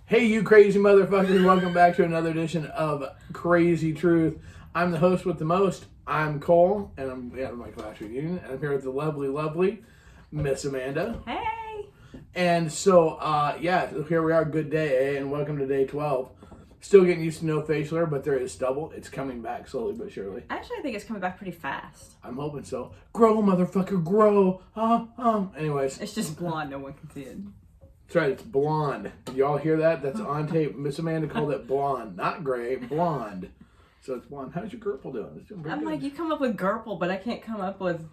Hey, you crazy motherfuckers. Welcome back to another edition of Crazy Truth. I'm the host with the most. I'm Cole, and I'm at my class reunion, and I'm here with the lovely Miss Amanda. Hey! And so, here we are. Good day, and welcome to day 12. Still getting used to no facial hair, but there is stubble. It's coming back slowly but surely. Actually, I think it's coming back pretty fast. I'm hoping so. Grow, motherfucker, grow. Anyways. It's just blonde. No one can see it. That's right, it's blonde. Did y'all hear that? That's on tape. Miss Amanda called it blonde. Not gray, blonde. So it's blonde. How's your Gerple doing? It's doing pretty I'm good. like, you come up with Gerple, but I can't come up with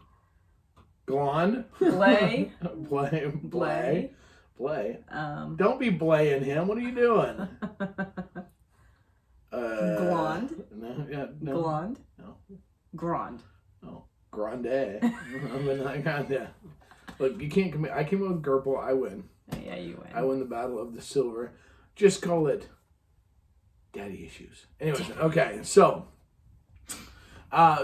Blonde? Blay. Blay. Don't be blaying him. What are you doing? Blonde. No. Blonde. No. Grand. No. Grande. Grande. Look, you can't commit. I came up with Gerple. I win. Yeah, you win. I win the battle of the silver. Just call it daddy issues. Anyways, okay, so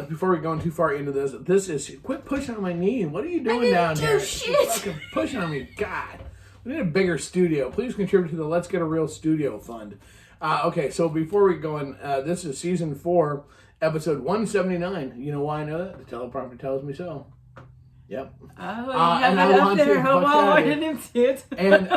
before we go too far into this is quit pushing on my knee. What are you doing down here? Shit. Fucking pushing on me. God, we need a bigger studio. Please contribute to the Let's Get a Real Studio Fund. Okay, so before we go in, this is season 4, episode 179. You know why I know that? The teleprompter tells me so. Yep. Oh, you have that up there. I didn't see it. And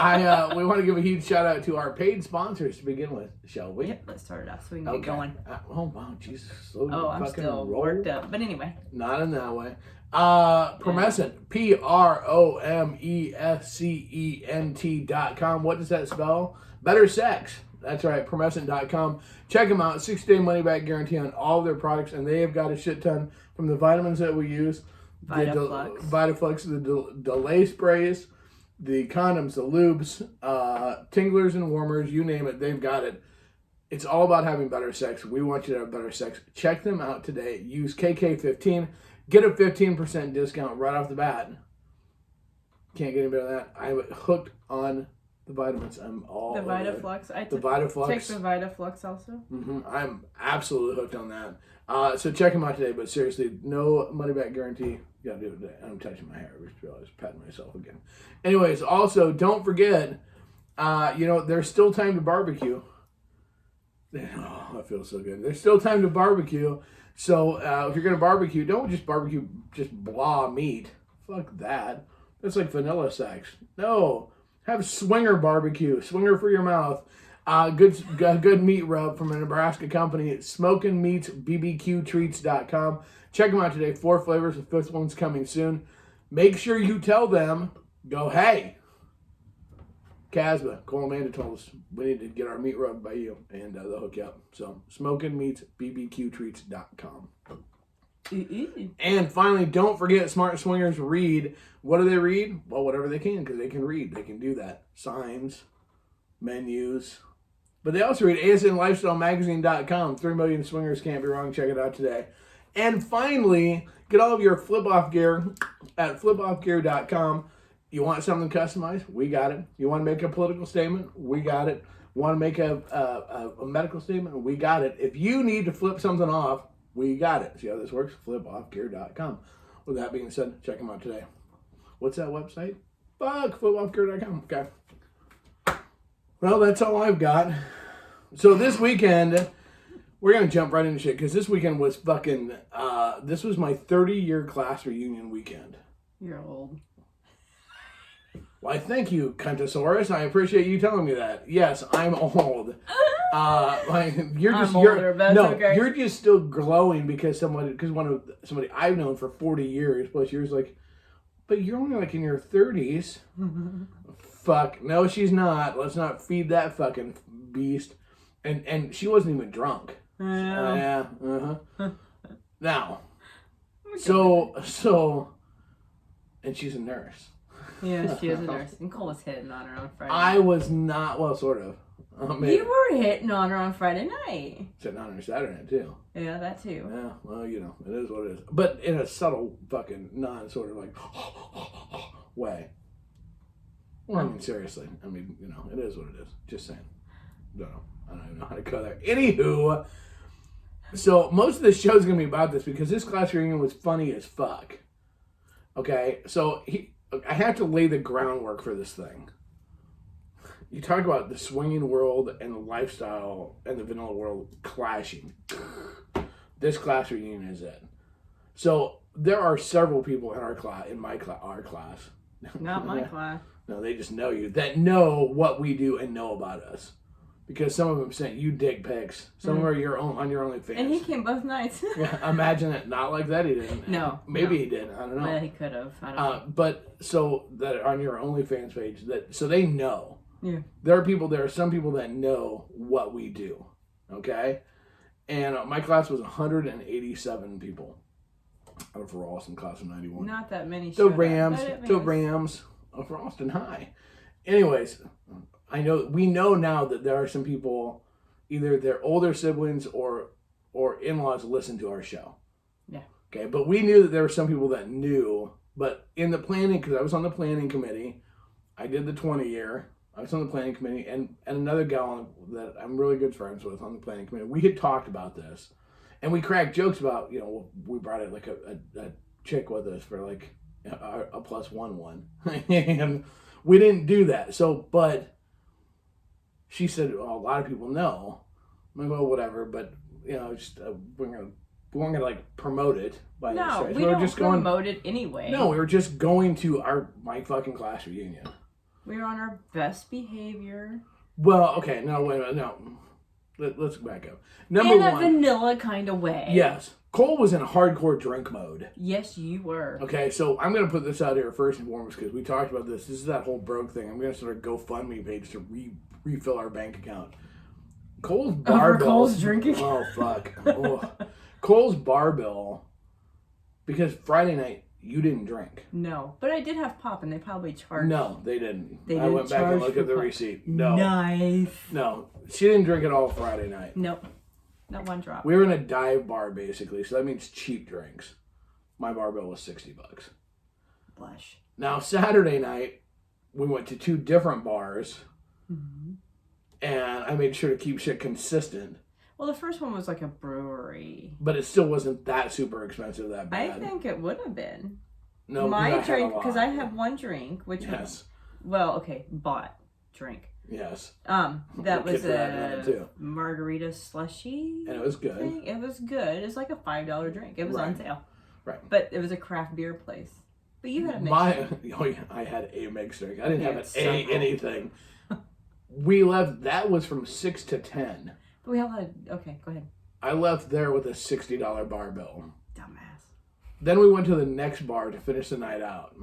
we want to give a huge shout out to our paid sponsors to begin with, shall we? Yep, let's start it off so we can get going. Oh, wow, Jesus. I'm still worked up. But anyway. Not in that way. Promescent, PROMESCENT.com. What does that spell? Better sex. That's right, Promescent.com. Check them out. 6-day money back guarantee on all of their products, and they have got a shit ton from the vitamins that we use. Vitaflux, the delay sprays, the condoms, the lubes, tinglers and warmers, you name it, they've got it. It's all about having better sex. We want you to have better sex. Check them out today. Use KK15. Get a 15% discount right off the bat. Can't get any better than that. I'm hooked on the vitamins. I'm all the Vitaflux. The Vitaflux. Take the Vitaflux also. I'm absolutely hooked on that. So check them out today, but seriously, no money back guarantee. You gotta do it today. I'm touching my hair. I just realized patting myself again. Anyways, also don't forget, there's still time to barbecue. Oh, I feel so good. There's still time to barbecue. So if you're gonna barbecue, don't just barbecue just blah meat. Fuck that. That's like vanilla sex. No, have swinger barbecue. Swinger for your mouth. Good meat rub from a Nebraska company, SmokingMeatsBBQTreats.com. Check them out today. 4 flavors. The 5th one's coming soon. Make sure you tell them, go, hey, Casba, Cole Amanda told us we need to get our meat rubbed by you, and they'll hook you up. So, SmokingMeatsBBQTreats.com. And finally, don't forget, Smart Swingers read. What do they read? Well, whatever they can, because they can read. They can do that. Signs, menus. But they also read ASNLifestyleMagazine.com. 3 million swingers can't be wrong. Check it out today. And finally, get all of your flip-off gear at flipoffgear.com. You want something customized? We got it. You want to make a political statement? We got it. Want to make a medical statement? We got it. If you need to flip something off, we got it. See how this works? Flipoffgear.com. With that being said, check them out today. What's that website? Flipoffgear.com. Okay. Well, that's all I've got. So this weekend, we're going to jump right into shit, because this weekend was fucking, this was my 30-year class reunion weekend. You're old. Why, thank you, Cuntosaurus. I appreciate you telling me that. Yes, I'm old. You're just still glowing because somebody I've known for 40 years, plus yours like, but you're only like in your 30s. Fuck. No, she's not. Let's not feed that fucking beast. And she wasn't even drunk. Yeah. Now, so, and she's a nurse. Yeah, she is a nurse. And Cole was hitting on her on Friday. I was not. Well, sort of. You were hitting on her on Friday night. Sitting on her Saturday night, too. Yeah, that too. Yeah, well, it is what it is. But in a subtle fucking non-sort of like way. Well, I mean, seriously. I mean, it is what it is. Just saying. I don't even know how to go there. Anywho, so most of the show is going to be about this because this class reunion was funny as fuck. Okay, so I have to lay the groundwork for this thing. You talk about the swinging world and the lifestyle and the vanilla world clashing. This class reunion is it. So there are several people in our class, our class. Not my class. No, they just know you, that know what we do and know about us. Because some of them sent you dick pics. Some are your own on your OnlyFans. And he came both nights. Yeah, imagine it. Not like that he didn't. No. Maybe he did. I don't know. Yeah, he could have. I don't know. But so that on your OnlyFans page, so they know. Yeah. There are some people that know what we do. Okay? And my class was 187 people. Out of Ralston, class of 91. Not that many. The Rams of Ralston High. Anyways, we know now that there are some people, either their older siblings or in-laws listen to our show. Yeah. Okay, but we knew that there were some people that knew, but in the planning, because I was on the planning committee, I did the 20-year, I was on the planning committee, and another gal that I'm really good friends with on the planning committee, we had talked about this, and we cracked jokes about, we brought it like a chick with us for like a +1, and we didn't do that, but she said, well, a lot of people know. I'm like, well, whatever, but, just we weren't going to, like, promote it by any stretch. We don't promote it anyway. No, we were just going to my fucking class reunion. We were on our best behavior. Well, okay, no, wait a minute, no. Let's back up. Number one. In a vanilla kind of way. Yes. Cole was in hardcore drink mode. Yes, you were. Okay, so I'm going to put this out here first and foremost because we talked about this. This is that whole broke thing. I'm going to start a GoFundMe page to refill our bank account. Cole's bar bill. Cole's drinking. Oh, fuck. Oh. Cole's bar bill, because Friday night, you didn't drink. No, but I did have pop, and they probably charged. No, they didn't. I went back and looked at the receipt. No. Nice. No, she didn't drink at all Friday night. Nope. Not one drop. We were in a dive bar, basically, so that means cheap drinks. My bar bill was $60. Blush. Now, Saturday night, we went to 2 different bars, and I made sure to keep shit consistent. Well, the first one was like a brewery. But it still wasn't that super expensive, that bad. I think it would have been. No, my drink, because I have one drink, which was, bought drink. Yes. That was a margarita slushy. And it was good. Thing. It was good. It was like a $5 drink. It was on sale. Right. But it was a craft beer place. But you had a mixed drink. I had a mixed drink. I didn't have anything. We left, that was from 6 to 10. But we all had, okay, go ahead. I left there with a $60 bar bill. Dumbass. Then we went to the next bar to finish the night out.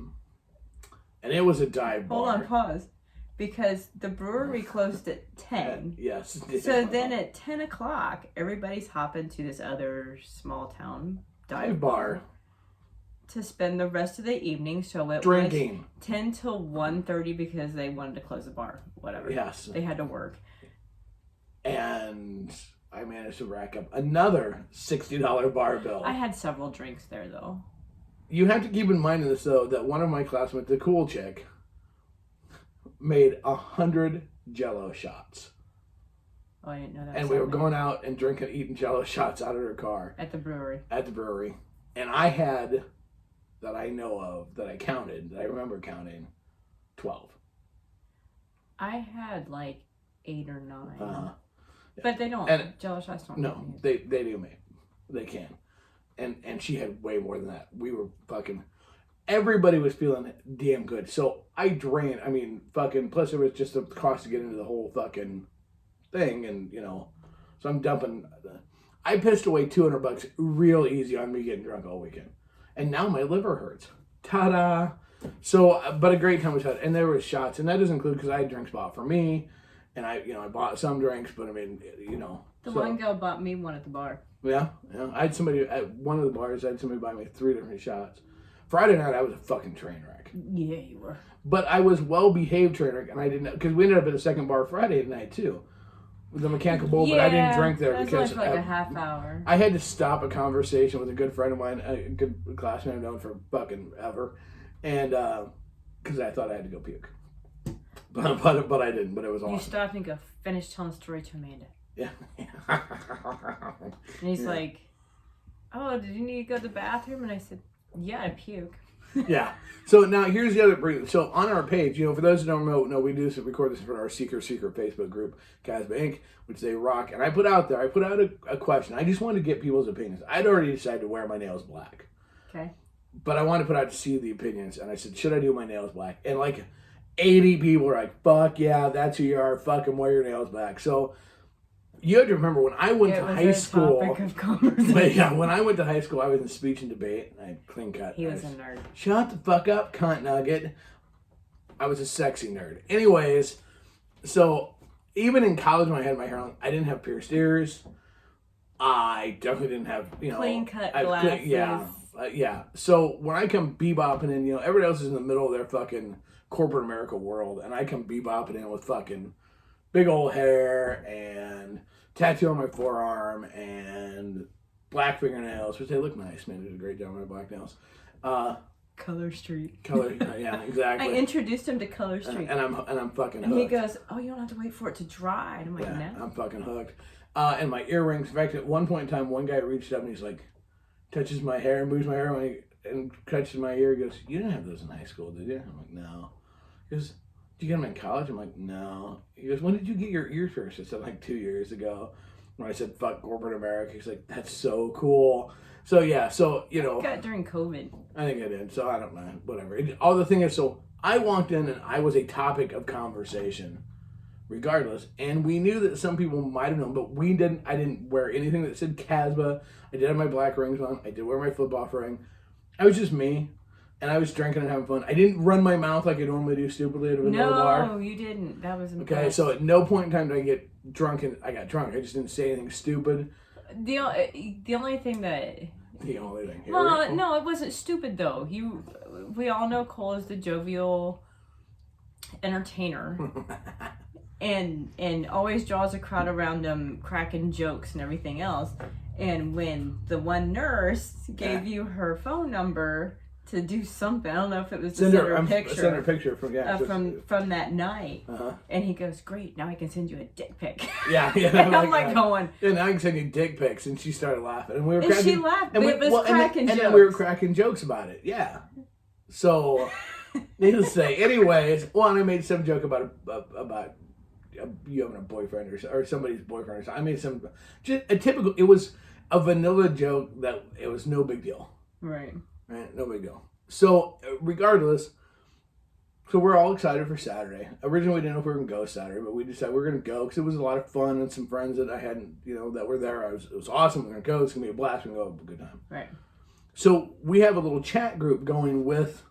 And it was a dive bar. Hold on, pause. Because the brewery closed at 10. Yes. So then at 10 o'clock, everybody's hopping to this other small town dive bar to spend the rest of the evening. So it drinking. was 10 till 1:30 because they wanted to close the bar. Whatever. Yes. They had to work. And I managed to rack up another $60 bar bill. I had several drinks there, though. You have to keep in mind in this, though, that one of my classmates, the cool chick, made 100 Jell-O shots. Oh, I didn't know that. And we were going out and drinking, eating Jell-O shots out of her car. At the brewery. And I had, that I know of, that I counted, that I remember counting, 12. I had like 8 or 9. Yeah. But they don't. Jell-O shots don't. No, they do make. They can. And she had way more than that. We were fucking... Everybody was feeling damn good. So I drained... I mean, fucking... Plus it was just the cost to get into the whole fucking thing. And, So I'm dumping... I pissed away $200 real easy on me getting drunk all weekend. And now my liver hurts. Ta-da! So, but a great time was had. And there was shots. And that doesn't include... Because I had drinks bought for me. And I bought some drinks, but I mean, The one girl bought me one at the bar. Yeah. I had somebody at one of the bars. I had somebody buy me 3 different shots. Friday night, I was a fucking train wreck. Yeah, you were. But I was well-behaved train wreck, and I didn't, because we ended up at a second bar Friday night too, with the Mechanical Bull. But I didn't drink there because like a half hour. I had to stop a conversation with a good friend of mine, a good classmate I've known for fucking ever, and because I thought I had to go puke. But I didn't. But it was awesome. You stopped and go, finish telling the story to Amanda. Yeah. And he's like, oh, did you need to go to the bathroom? And I said, yeah, I puke. Yeah. So now here's the other. So on our page, for those who don't know, we do this, record this for our secret Facebook group, Casbah Inc., which they rock. And I put out a question. I just wanted to get people's opinions. I'd already decided to wear my nails black. Okay. But I wanted to put out to see the opinions. And I said, should I do my nails black? And like 80 people were like, fuck yeah, that's who you are. Fucking wear your nails black. So you have to remember when I went to high school. Topic of conversation. Yeah, when I went to high school, I was in speech and debate. I had clean cut. He was a nerd. Shut the fuck up, cunt nugget. I was a sexy nerd. Anyways, so even in college when I had my hair long, I didn't have pierced ears. I definitely didn't have, clean cut glasses. Yeah. So when I come bebopping in, everybody else is in the middle of their fucking corporate America world, and I come bebopping in with fucking big old hair and tattoo on my forearm and black fingernails, which they look nice. Man, they did a great job on my black nails. Color Street. Yeah, exactly. I introduced him to Color Street, and I'm fucking hooked. And he goes, "Oh, you don't have to wait for it to dry." And I'm like, "No." I'm fucking hooked. And my earrings. In fact, at one point in time, one guy reached up and he's like, touches my hair, moves my hair, and touches my ear. He goes, "You didn't have those in high school, did you?" I'm like, "No." He goes, "Did you get them in college?" I'm like, "No." He goes, "When did you get your ears pierced?" I said, like 2 years ago. When I said, "Fuck corporate America," he's like, "That's so cool." So yeah, I got it during COVID. I think I did. So I don't know, whatever. All the thing is, so I walked in and I was a topic of conversation, regardless. And we knew that some people might have known, but we didn't. I didn't wear anything that said Casbah. I did have my black rings on. I did wear my flip-off ring. I was just me. And I was drinking and having fun. I didn't run my mouth like I normally do stupidly at a vanilla bar. No, you didn't. That was impressive. Okay, so at no point in time did I get drunk, and I got drunk. I just didn't say anything stupid. The only thing that... The only thing. Well, no, it wasn't stupid, though. We all know Cole is the jovial entertainer. and always draws a crowd around him, cracking jokes and everything else. And when the one nurse gave you her phone number... to do something. I don't know if it was to send her a picture. Send her a picture from that night. Uh-huh. And he goes, "Great, now I can send you a dick pic." Yeah. And I'm like going. Yeah, now I can send you dick pics. And she started laughing. And she laughed. And we were cracking jokes. And then we were cracking jokes about it. Yeah. So, needless to say. Anyways, and I made some joke about you having a boyfriend or somebody's boyfriend or something. I made just a typical, it was a vanilla joke that it was no big deal. Right, no big deal. So, regardless, so we're all excited for Saturday. Originally, we didn't know if we were going to go Saturday, but we decided we were going to go because it was a lot of fun and some friends that I hadn't, that were there. It was awesome. We're going to go. It's going to be a blast. We're going to go have a good time. Right. So, we have a little chat group going with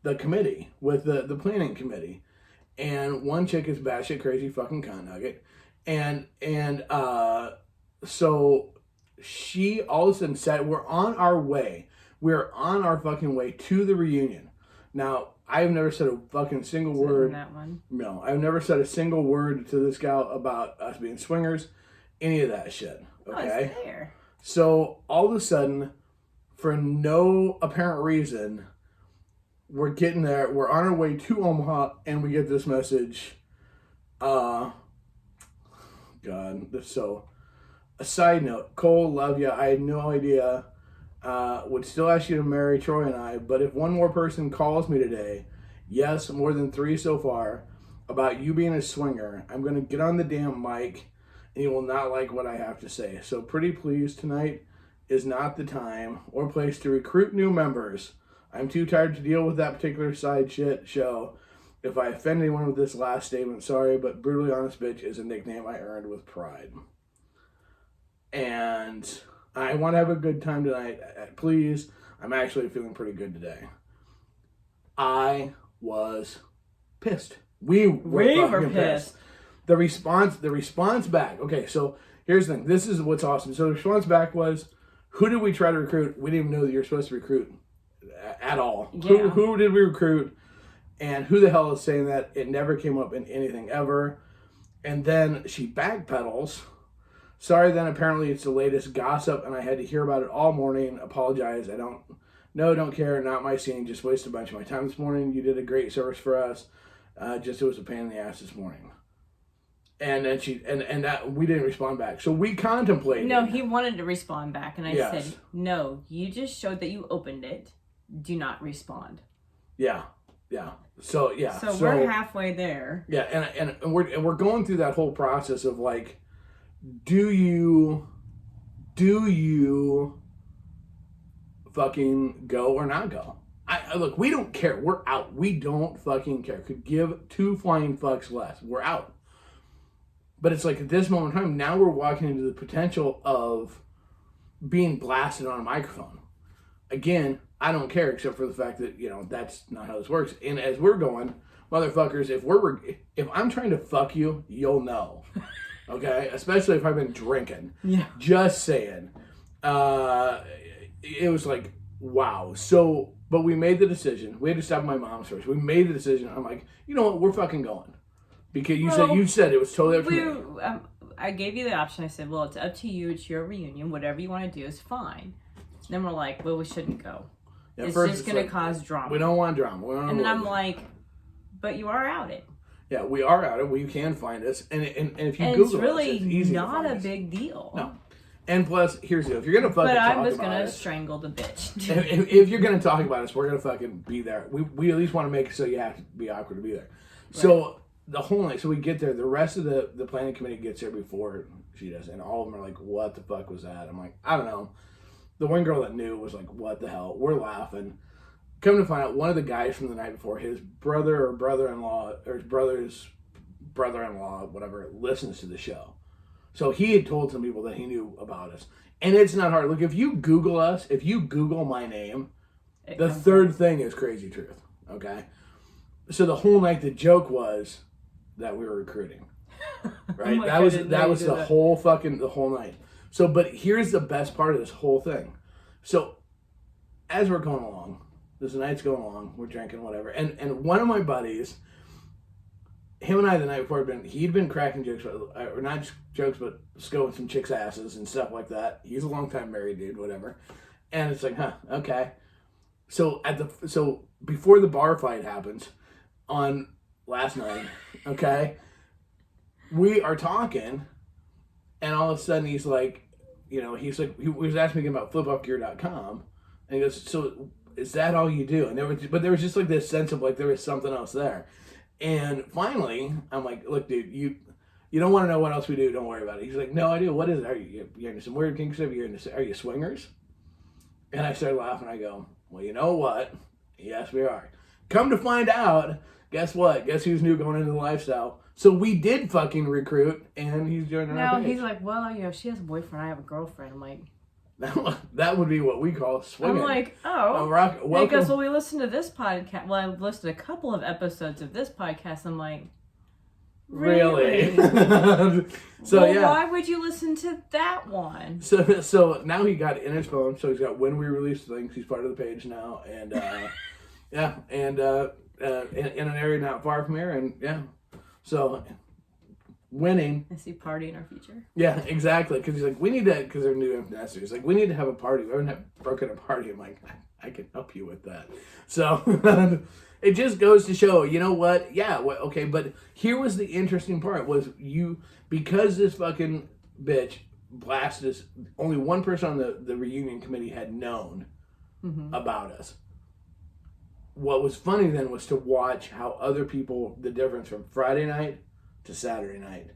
the committee, with the planning committee. And one chick is batshit crazy fucking cunt nugget. And so she all of a sudden said, we're on our way. We're on our fucking way to the reunion. Now, I've never said a fucking single word. That one? No, I've never said a single word to this gal about us being swingers. Any of that shit. Okay? Oh, it's there. So, all of a sudden, for no apparent reason, we're getting there. We're on our way to Omaha, and we get this message. God. So, a side note. Cole, love ya. I had no idea. Would still ask you to marry Troy and I, but if one more person calls me today, yes, more than 3 so far, about you being a swinger, I'm going to get on the damn mic, and you will not like what I have to say. So pretty please, tonight is not the time or place to recruit new members. I'm too tired to deal with that particular side shit show. If I offend anyone with this last statement, sorry, but brutally honest bitch is a nickname I earned with pride. And I want to have a good time tonight. Please, I'm actually feeling pretty good today. I was pissed. We were pissed. The response back. Okay, so here's the thing. This is what's awesome. So the response back was, who did we try to recruit? We didn't even know that you're supposed to recruit at all. Yeah. Who did we recruit? And who the hell is saying that? It never came up in anything ever. And then she backpedals. Sorry, then apparently it's the latest gossip and I had to hear about it all morning. Apologize. Don't care. Not my scene. Just wasted a bunch of my time this morning. You did a great service for us. Just it was a pain in the ass this morning. And then that we didn't respond back. So we contemplated. No, he wanted to respond back and I Yes. said, no, you just showed that you opened it. do not respond. Yeah. So yeah. So we're halfway there. Yeah, and we're going through that whole process of like, do you fucking go or not go? I look, we don't care. We're out. We don't fucking care. Could give two flying fucks less. We're out. But it's like at this moment in time, now we're walking into the potential of being blasted on a microphone. Again, I don't care except for the fact that, that's not how this works. And as we're going, motherfuckers, if I'm trying to fuck you, you'll know. Okay? Especially if I've been drinking. Yeah. Just saying. It was like, wow. So, but we made the decision. We had to stop at my mom's first. We made the decision. I'm like, you know what? We're fucking going. Because you said it was totally up to me. I gave you the option. I said, well, it's up to you. It's your reunion. Whatever you want to do is fine. Then we're like, well, we shouldn't go. Yeah, it's just going to cause drama. We don't want drama. And then I'm like, but you are outed. Yeah, we are outed. Well, you can find us. And if you and Google it's really us, it's easy not to find a us. big deal. No. And plus, here's the deal. If you're going to fucking talk about us. But I'm just going to strangle the bitch. if you're going to talk about us, we're going to fucking be there. We at least want to make it so you have to be awkward to be there. Right. So the whole night, so we get there. The rest of the planning committee gets there before she does. And all of them are like, what the fuck was that? I'm like, I don't know. The one girl that knew was like, what the hell? We're laughing. Come to find out, one of the guys from the night before, his brother or brother-in-law, or his brother's brother-in-law, whatever, listens to the show. So he had told some people that he knew about us. And it's not hard. Look, if you Google us, if you Google my name, the third thing is Crazy Truth. Okay? So the whole night, the joke was that we were recruiting. Right? that was the whole night. So, but here's the best part of this whole thing. So, as we're going along, this night's going along, we're drinking, whatever, and one of my buddies, him and I the night before he'd been cracking jokes, or not just jokes, but scoping some chicks' asses and stuff like that. He's a long-time married dude, whatever. And it's like, okay. So before the bar fight happens on last night, okay, we are talking, and all of a sudden he was asking me about flipoffgear.com, and he goes, so is that all you do? And there was just like this sense of like there was something else there. And finally, I'm like, look, dude, you don't want to know what else we do, don't worry about it. He's like, no, I do. What is it? Are you into some weird kinky stuff? Are you swingers? And I started laughing. I go, well, you know what? Yes, we are. Come to find out, guess what? Guess who's new going into the lifestyle? So we did fucking recruit, and he's joining our page. He's like, well, she has a boyfriend, I have a girlfriend. I'm like, that would be what we call swinging. I'm like, welcome. Because we listened to this podcast. Well, I listened to a couple of episodes of this podcast. I'm like, really? So yeah. Why would you listen to that one? So now he got it in his phone. So he's got when we release things. He's part of the page now, and in an area not far from here, and yeah. So, winning. I see party in our future. Yeah, exactly. Because he's like, we need to, because they're new investors. He's like, we need to have a party. We haven't broken a party. I'm like, I can help you with that. So, it just goes to show, you know what? Yeah, okay. But here was the interesting part was because this fucking bitch blasted us, only one person on the reunion committee had known about us. What was funny then was to watch how other people, the difference from Friday night to Saturday night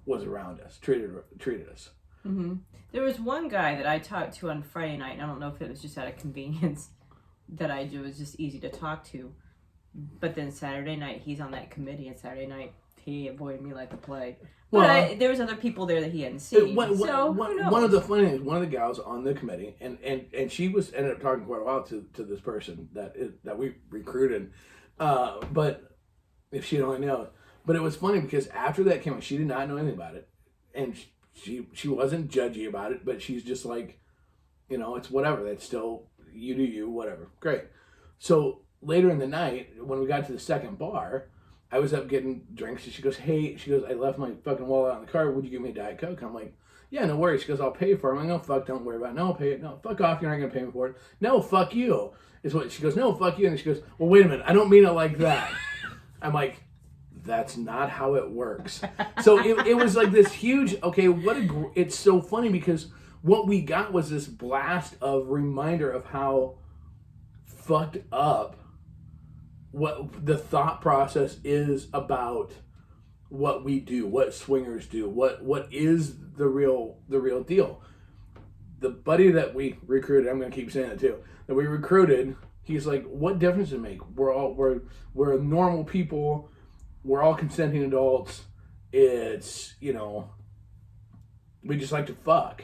was around us, treated us. Mm-hmm. There was one guy that I talked to on Friday night, and I don't know if it was just out of convenience that it was just easy to talk to. But then Saturday night, he's on that committee, and Saturday night, he avoided me like the plague. But there was other people there that he hadn't seen. Who knows? One of the funny things, one of the gals on the committee, and she ended up talking quite a while to this person that we recruited. But if she'd only known. But it was funny because after that came out, she did not know anything about it. And she wasn't judgy about it, but she's just like, it's whatever. That's still, you do you, whatever. Great. So later in the night, when we got to the second bar, I was up getting drinks, and she goes, I left my fucking wallet out in the car. Would you give me a Diet Coke? I'm like, yeah, no worries. She goes, I'll pay for it. I'm like, no, fuck, don't worry about it. No, I'll pay it. No, fuck off. You're not going to pay me for it. No, fuck you. Is what she goes, no, fuck you. And she goes, well, wait a minute. I don't mean it like that. I'm like, that's not how it works. So it was like this huge, okay, it's so funny because what we got was this blast of reminder of how fucked up what the thought process is about what we do, what swingers do, what is the real deal. The buddy that we recruited, I'm gonna keep saying it too, that we recruited, he's like, what difference does it make? We're normal people, we're all consenting adults. It's, you know, we just like to fuck.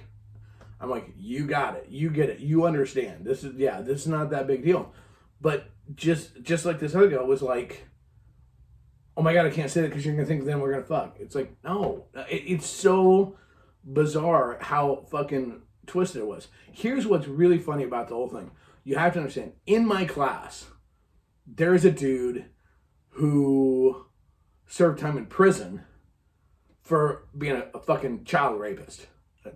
I'm like, you got it, you get it, you understand. This is not that big deal. But just like this other guy was like, oh my god, I can't say that because you're gonna think then we're gonna fuck. It's like, no, it's so bizarre how fucking twisted it was. Here's what's really funny about the whole thing. You have to understand, in my class, there's a dude who served time in prison for being a fucking child rapist,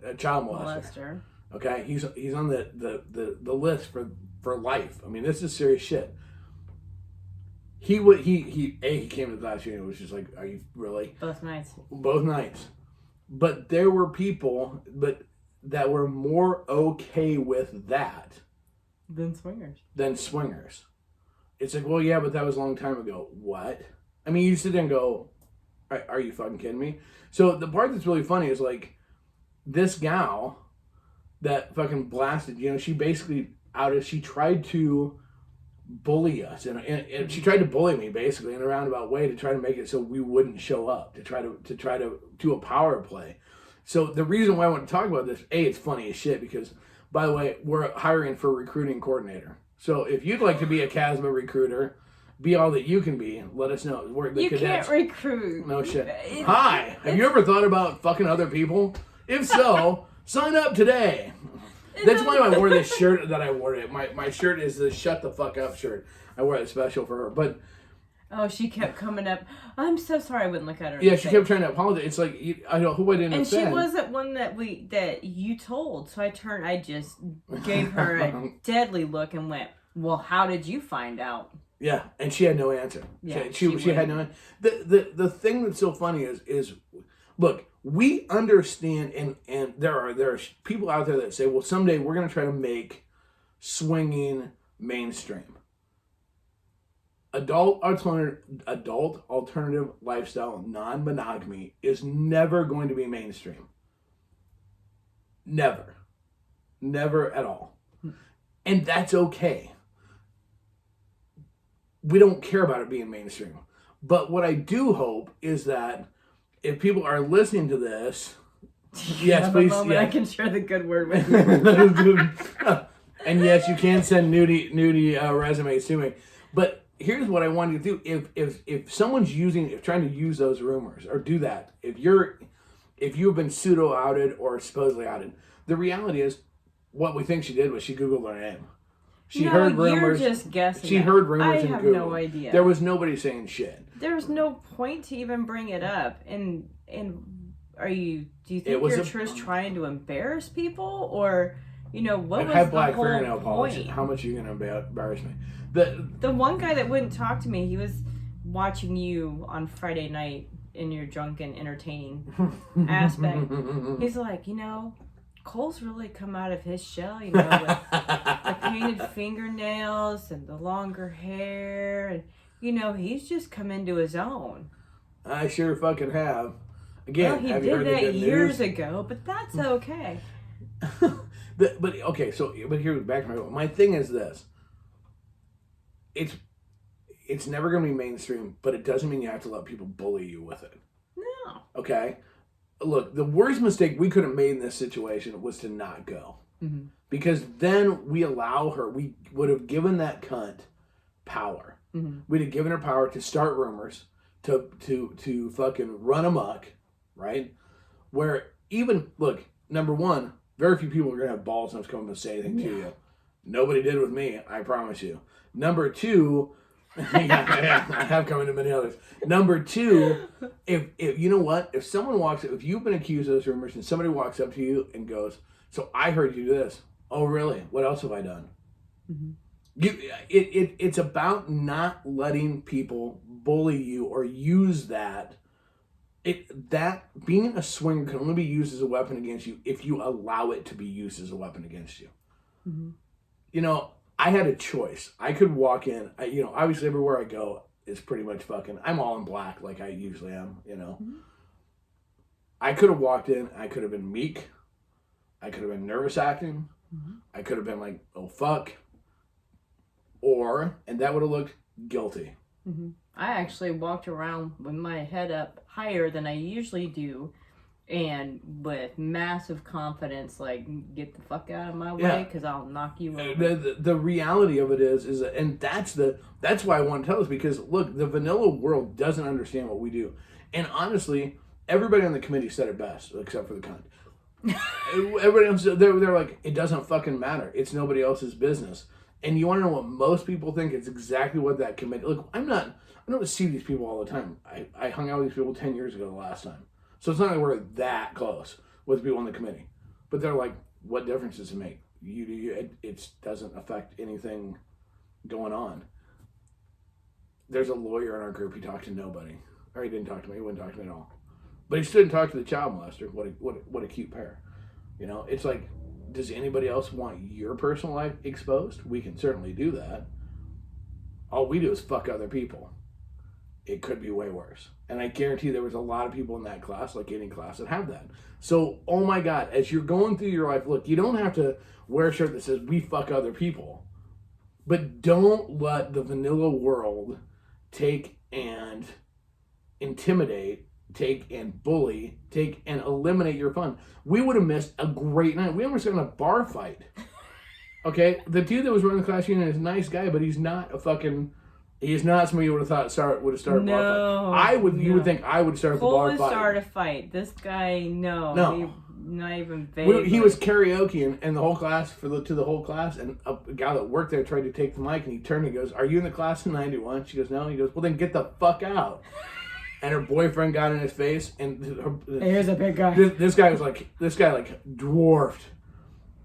a child molester. Okay, he's on the list for life. I mean, this is serious shit. He came to the class and it was just like, are you really? Both nights. But there were people that were more okay with that than swingers. It's like, well, yeah, but that was a long time ago. What? I mean, you sit there and go, are you fucking kidding me? So the part that's really funny is like, this gal that fucking blasted, you know, she basically she tried to bully us, and she tried to bully me basically in a roundabout way to try to make it so we wouldn't show up, to try to do a power play. So the reason why I want to talk about this, it's funny as shit, because, by the way, we're hiring for a recruiting coordinator. So if you'd like to be a CASMA recruiter, be all that you can be, let us know. We're the cadets. Can't recruit. No shit. Hi, have you ever thought about fucking other people? If so, sign up today. That's why I wore this shirt that I wore. My shirt is the shut the fuck up shirt. I wore it special for her. But oh, she kept coming up. I'm so sorry I wouldn't look at her. Yeah, she kept trying to apologize. It's like, I know who I didn't offend. And she wasn't one that you told. So I just gave her a deadly look and went, well, how did you find out? Yeah, and she had no answer. Yeah, she had no answer. The thing that's so funny is look, we understand, and there are people out there that say, well, someday we're going to try to make swinging mainstream. Adult alternative lifestyle, non-monogamy is never going to be mainstream. Never at all. And that's okay. We don't care about it being mainstream. But what I do hope is that if people are listening to this, yes, please. Yeah. I can share the good word with you. And yes, you can send nudie resumes to me. But here's what I want you to do: if someone's trying to use those rumors or do that, if you've been pseudo outed or supposedly outed, the reality is, what we think she did was she Googled her name. She heard rumors. You're just guessing. She heard rumors in Google. I have no idea. There was nobody saying shit. There's no point to even bring it up. And do you think you're just trying to embarrass people, or what was have the black whole fingernail polish. point? How much are you gonna embarrass me? The one guy that wouldn't talk to me, he was watching you on Friday night in your drunken entertaining aspect. He's like, Cole's really come out of his shell, with the painted fingernails and the longer hair, and he's just come into his own. I sure fucking have. Again, well, he have you did heard that years ago, but that's okay. But here, back to my thing is this. It's never going to be mainstream, but it doesn't mean you have to let people bully you with it. No. Okay? Look, the worst mistake we could have made in this situation was to not go. Mm-hmm. Because then we would have given that cunt power. Mm-hmm. We'd have given her power to start rumors, to fucking run amok, right? Where look, number one, very few people are going to have balls enough to come up and say anything to you. Nobody did with me, I promise you. Number two, I have come into many others. Number two, if you know what? If you've been accused of those rumors and somebody walks up to you and goes, so I heard you do this. Oh, really? What else have I done? Mm-hmm. It's about not letting people bully you or use that. Being a swinger can only be used as a weapon against you if you allow it to be used as a weapon against you. Mm-hmm. I had a choice. I could walk in. Obviously everywhere I go is pretty much fucking. I'm all in black like I usually am. Mm-hmm. I could have walked in. I could have been meek. I could have been nervous acting. Mm-hmm. I could have been like, oh fuck, and that would have looked guilty. Mm-hmm. I actually walked around with my head up higher than I usually do, and with massive confidence, like, get the fuck out of my way, because I'll knock you over. The reality of it is and that's why I want to tell this, because look, the vanilla world doesn't understand what we do, and honestly, everybody on the committee said it best, except for the cunt. Everybody else, they're like, it doesn't fucking matter. It's nobody else's business. And you want to know what most people think? It's exactly what that committee. Look, I don't see these people all the time. I hung out with these people 10 years ago the last time. So it's not like we're that close with people on the committee. But they're like, what difference does it make? It doesn't affect anything going on. There's a lawyer in our group. He talked to nobody. Or he didn't talk to me. He wouldn't talk to me at all. But he stood and talked to the child molester. What a cute pair. It's like, does anybody else want your personal life exposed? We can certainly do that. All we do is fuck other people. It could be way worse. And I guarantee there was a lot of people in that class, like any class, that have that. So, oh my God, as you're going through your life, look, you don't have to wear a shirt that says, we fuck other people. But don't let the vanilla world take and intimidate, take and bully, take and eliminate your fun. We would have missed a great night. We almost got in a bar fight. Okay? The dude that was running the class union is a nice guy, but he's not somebody you would have thought would have started a bar fight. You would think I would start the bar fight. Cole would start a fight. This guy, no. Not even vaguely. He was karaoke and the whole class, to the whole class, and a guy that worked there tried to take the mic, and he turned and goes, "Are you in the class in 91? She goes, "No." He goes, "Well, then get the fuck out." And her boyfriend got in his face, and here's a big guy. This guy dwarfed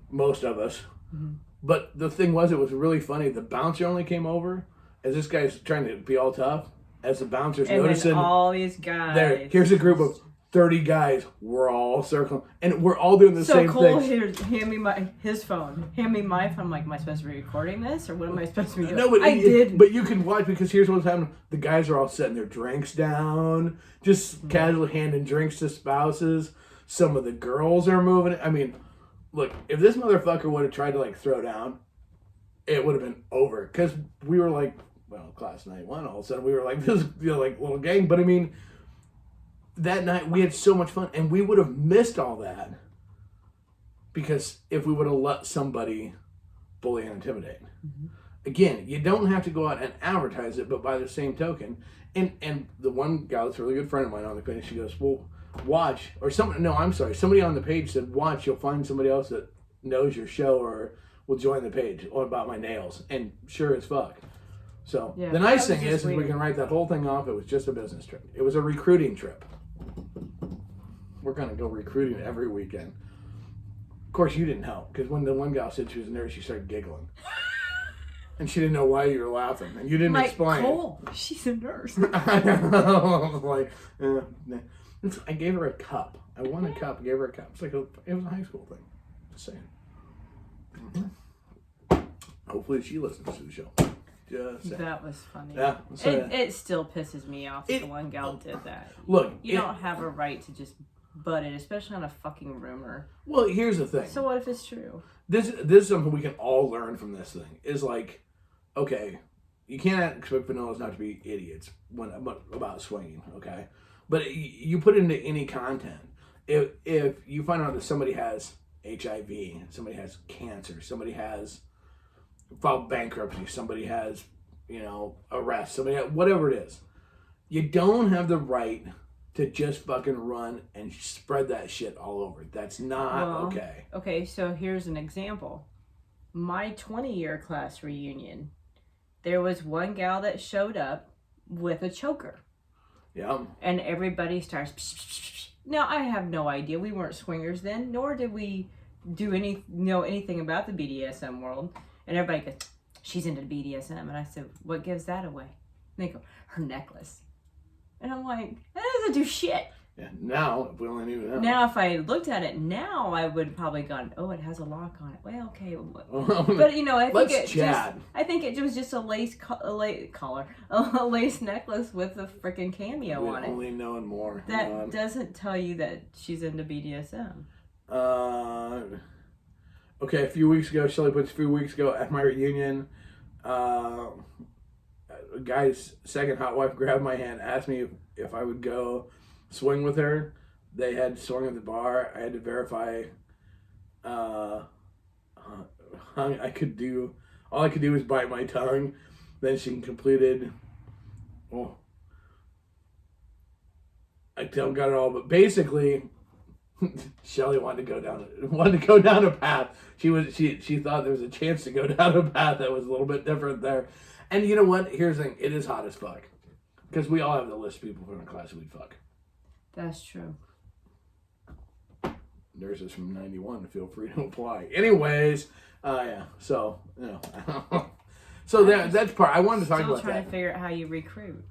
most of us. Mm-hmm. But the thing was, it was really funny. The bouncer only came over as this guy's trying to be all tough. As the bouncer's noticing all these guys. Here's a group of 30 guys. We're all circling, and we're all doing the same thing. So Cole, hand me his phone. Hand me my phone. I'm like, am I supposed to be recording this, or what am I supposed to be doing? No, but I did. But you can watch, because here's what's happening. The guys are all setting their drinks down, just casually handing drinks to spouses. Some of the girls are moving. I mean, look, if this motherfucker would have tried to throw down, it would have been over. Because we were like, well, class 91. All of a sudden, we were like this, little gang. But I mean, that night we had so much fun, and we would have missed all that because if we would have let somebody bully and intimidate. Mm-hmm. Again, you don't have to go out and advertise it, but by the same token, and the one gal that's a really good friend of mine on the page, she goes, well, watch, or somebody on the page said, watch, you'll find somebody else that knows your show or will join the page or about my nails, and sure as fuck. So the nice thing is we can write that whole thing off. It was just a business trip. It was a recruiting trip. We're going to go recruiting every weekend. Of course, you didn't help, because when the one gal said she was a nurse, she started giggling. And she didn't know why you were laughing. And you didn't explain. Cole, she's a nurse. I was I gave her a cup. I won a cup. I gave her a cup. It was a high school thing. Just saying. Mm-hmm. Hopefully she listens to the show. That was funny. Yeah, it still pisses me off that the one gal did that. Look, you don't have a right to just butt it, especially on a fucking rumor. Well, here's the thing. So what if it's true? This is something we can all learn from this thing. Is like, okay, you can't expect vanillas not to be idiots about swinging, okay? But you put it into any content. If you find out that somebody has HIV, somebody has cancer, somebody has filed bankruptcy, somebody has, arrest, whatever it is, you don't have the right to just fucking run and spread that shit all over. That's not okay. Okay, so here's an example. My 20-year class reunion, there was one gal that showed up with a choker. Yeah. And everybody starts, psh, psh, psh. Now, I have no idea. We weren't swingers then, nor did we know anything about the BDSM world. And everybody goes, she's into BDSM. And I said, what gives that away? And they go, her necklace. And I'm like, that doesn't do shit. Yeah. Now, if we only knew now. Now, if I looked at it now, I would have probably gone, "Oh, it has a lock on it." Well, okay, but you know, I think it was just a lace collar, a lace necklace with a freaking cameo on it. Only knowing more. That doesn't tell you that she's into BDSM. Okay, a few weeks ago, Shelly puts a few weeks ago at my reunion, a guy's second hot wife grabbed my hand, asked me if I would go swing with her. They had swung at the bar. I had to verify all I could do was bite my tongue. Then she completed, I don't got it all, but basically Shelly wanted to go down a path. She thought there was a chance to go down a path that was a little bit different there. And you know what? Here's the thing. It is hot as fuck. Because we all have the list of people from our class we'd fuck. That's true. Nurses from 91, feel free to apply. Anyways, yeah. So, you know. So that's part. I wanted to talk about that. Still trying to figure out how you recruit.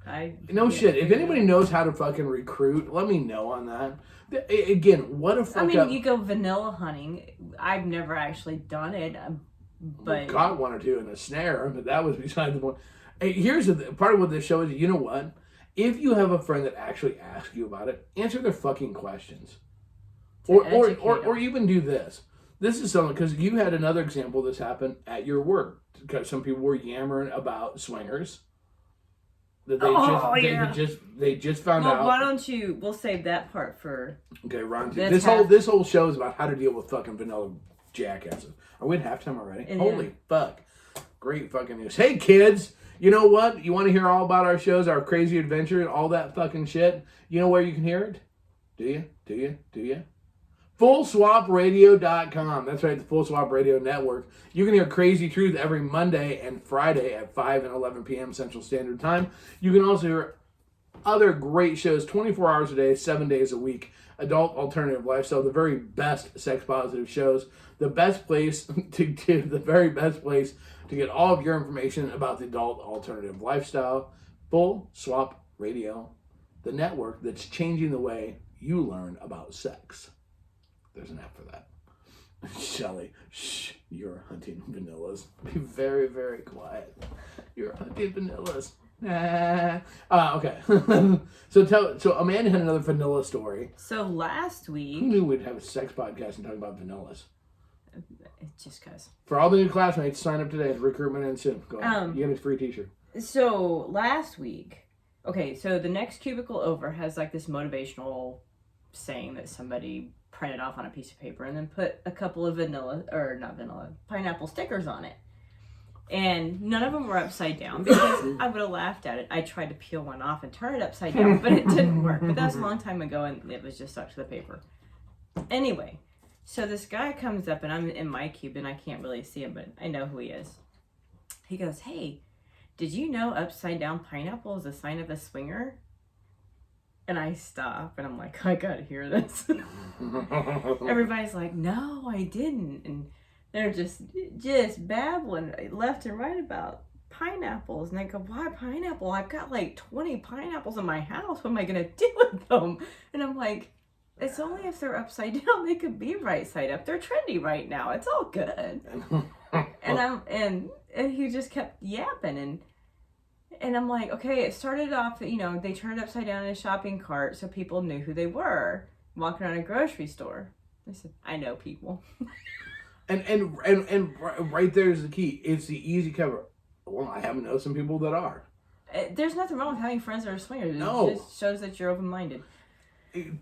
No shit. If anybody knows how to fucking recruit, let me know on that. Again, what a fuck up. You go vanilla hunting. I've never actually done it, but caught one or two in a snare, but that was beside the point. Hey, here's part of what this show is. You know what? If you have a friend that actually asks you about it, answer their fucking questions, or even do this. This is something because you had another example this happened at your work because some people were yammering about swingers. That they just found out. Why don't you? We'll save that part for. Okay, round two. This whole show is about how to deal with fucking vanilla jackasses. Are we at halftime already? Holy fuck! Great fucking news. Hey kids, you know what? You want to hear all about our shows, our crazy adventure, and all that fucking shit? You know where you can hear it? Do you? FullSwapRadio.com. That's right, the Full Swap Radio Network. You can hear Crazy Truth every Monday and Friday at 5 and 11 p.m. Central Standard Time. You can also hear other great shows 24 hours a day, 7 days a week. Adult Alternative Lifestyle, the very best sex-positive shows. The very best place to get all of your information about the Adult Alternative Lifestyle. Full Swap Radio, the network that's changing the way you learn about sex. There's an app for that. Shelly, shh, you're hunting vanillas. Be very, very quiet. You're hunting vanillas. Okay. So Amanda had another vanilla story. So last week, Who knew we'd have a sex podcast and talk about vanillas? It's just cause. For all the new classmates, sign up today. Recruitment ends soon. Go on. You get a free t-shirt. So last week, so the next cubicle over has like this motivational saying that somebody printed off on a piece of paper and then put a couple of pineapple stickers on it. And none of them were upside down because I would have laughed at it. I tried to peel one off and turn it upside down, but it didn't work. But that was a long time ago and it was just stuck to the paper. Anyway, so this guy comes up and I'm in my cube and I can't really see him, but I know who he is. He goes, "Hey, did you know upside down pineapple is a sign of a swinger?" And I stop and I'm like, I gotta hear this. Everybody's like, "No, I didn't." And they're just babbling left and right about pineapples. And I go, "Why pineapple? I've got like 20 pineapples in my house. What am I gonna do with them?" And I'm like, it's only if they're upside down. They could be right side up. They're trendy right now. It's all good. And he just kept yapping and I'm like, okay, it started off, they turned it upside down in a shopping cart so people knew who they were walking around a grocery store. I said, I know people. And right there is the key. It's the easy cover. Well, I happen to know some people that are. There's nothing wrong with having friends that are swingers. No. It just shows that you're open-minded.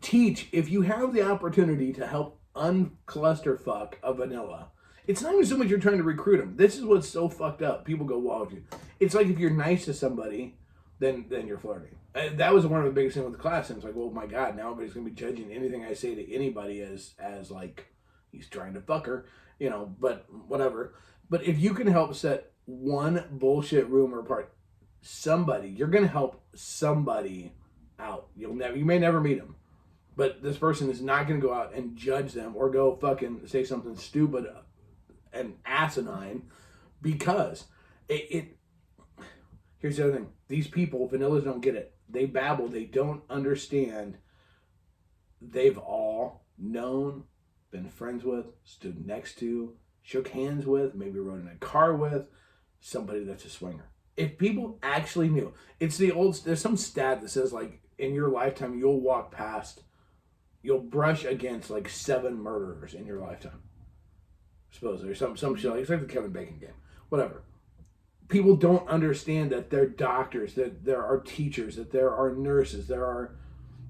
Teach, if you have the opportunity to help unclusterfuck a vanilla, it's not even so much you're trying to recruit them. This is what's so fucked up. People go, well, it's like if you're nice to somebody, then you're flirting. And that was one of the biggest things with the class. And it's like, well, my God, now everybody's going to be judging anything I say to anybody as like, he's trying to fuck her, but whatever. But if you can help set one bullshit rumor apart, you're going to help somebody out. You may never meet them, but this person is not going to go out and judge them or go fucking say something stupid and asinine because here's the other thing. These people, vanillas, don't get it. They babble. They don't understand they've all known, been friends with, stood next to, shook hands with, maybe rode in a car with somebody that's a swinger. If people actually knew, there's some stat that says like in your lifetime you'll brush against like 7 murderers in your lifetime. Supposedly, or some shit like it's like the Kevin Bacon game, whatever. People don't understand that they're doctors, that there are teachers, that there are nurses, there are,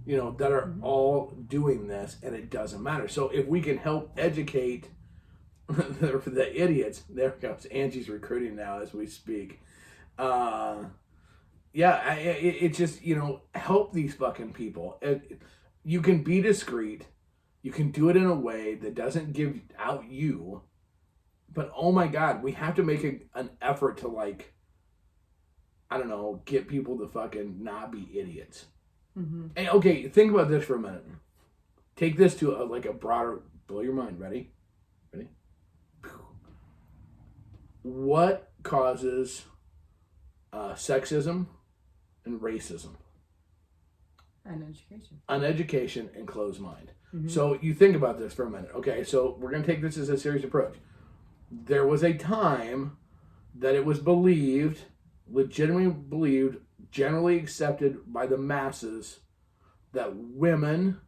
that are all doing this, and it doesn't matter. So if we can help educate the idiots, there goes Angie's recruiting now as we speak. It just, help these fucking people. You can be discreet. You can do it in a way that doesn't give out you. But, oh my God, we have to make an effort to, like, I don't know, get people to fucking not be idiots. Mm-hmm. And, okay, think about this for a minute. Take this to a broader, blow your mind. Ready? What causes sexism and racism? Uneducation and closed mind. Mm-hmm. So you think about this for a minute. Okay, so we're going to take this as a serious approach. There was a time that it was legitimately believed, generally accepted by the masses, that women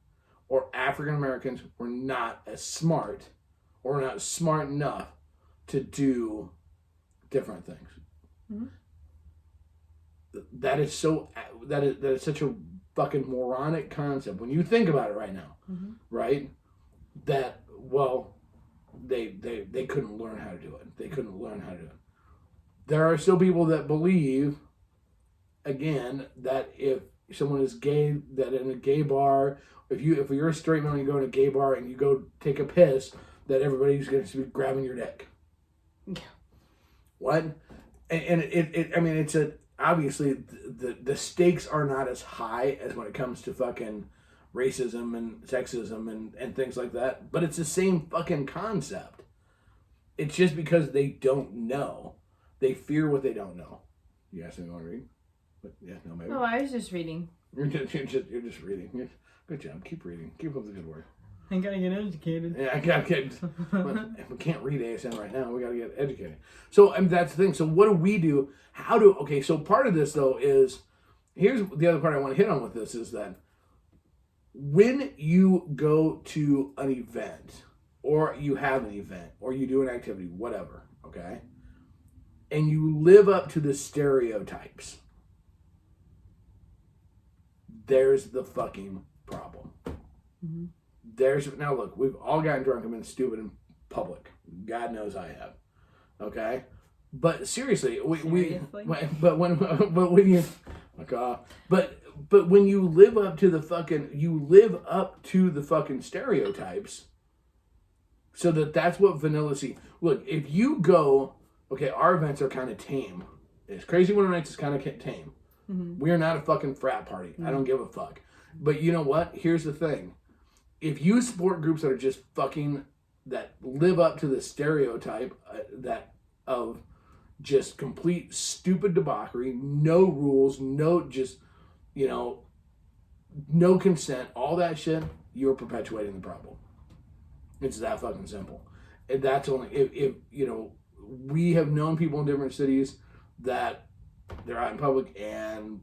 or African Americans were not as smart or not smart enough to do different things. Mm-hmm. That is such a fucking moronic concept when you think about it right now, mm-hmm. right? That, well, they couldn't learn how to do it. They couldn't learn how to do it. There are still people that believe, again, that if someone is gay, that in a gay bar, if you're a straight man and you go in a gay bar and you go take a piss, that everybody's going to be grabbing your dick. Yeah. What? And it's obviously the stakes are not as high as when it comes to fucking racism and sexism and things like that, but it's the same fucking concept. It's just because they don't know. They fear what they don't know. You asked me to read? But yeah, no, maybe. Oh, I was just reading. You're just reading. Good job. Keep reading. Keep up the good work. I gotta get educated. Yeah, I gotta get. We can't read ASN right now. We gotta get educated. So, that's the thing. So, what do we do? Okay, so part of this, though, is here's the other part I want to hit on with this is that when you go to an event, or you have an event, or you do an activity, whatever, okay, and you live up to the stereotypes, there's the fucking problem. Mm-hmm. Now look, we've all gotten drunk and been stupid in public. God knows I have. Okay? But seriously, when you live up to the fucking stereotypes, so that's what vanilla see. Look, if you go, okay, our events are kind of tame. It's Crazy Winter Nights is kind of tame. Mm-hmm. We are not a fucking frat party. Mm-hmm. I don't give a fuck. But you know what? Here's the thing. If you support groups that are just fucking, that live up to the stereotype of just complete stupid debauchery, no rules, no consent, all that shit, you're perpetuating the problem. It's that fucking simple. And that's only, if we have known people in different cities that they're out in public and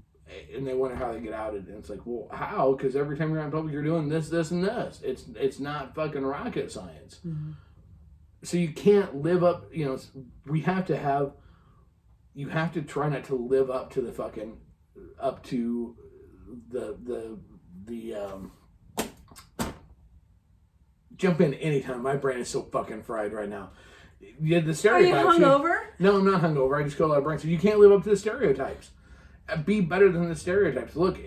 they wonder how they get outed, and it's like, well, how? Because every time you're out in public, you're doing this, this, and this. It's not fucking rocket science. Mm-hmm. So you can't live up. You have to try not to live up to the fucking jump in anytime. My brain is so fucking fried right now. Yeah, the stereotypes. Are you hungover? No, I'm not hungover. I just got a lot of brain. So you can't live up to the stereotypes. Be better than the stereotypes. Look,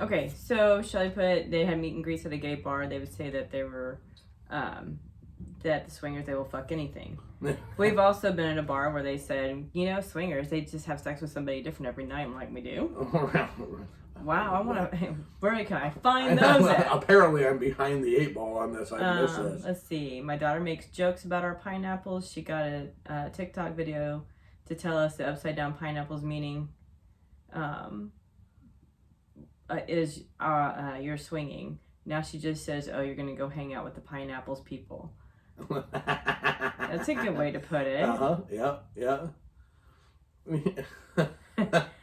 Okay, so Shelly put they had meet and greets at a gay bar. They would say that they were, that the swingers, they will fuck anything. We've also been at a bar where they said, swingers, they just have sex with somebody different every night. I'm like, we do? Wow, I want to, where can I find those at? Apparently I'm behind the 8 ball on this. I missed this. Let's see. My daughter makes jokes about our pineapples. She got a TikTok video to tell us the upside down pineapples meaning is you're swinging. Now she just says, "Oh, you're gonna go hang out with the pineapples people." That's a good way to put it. Yeah.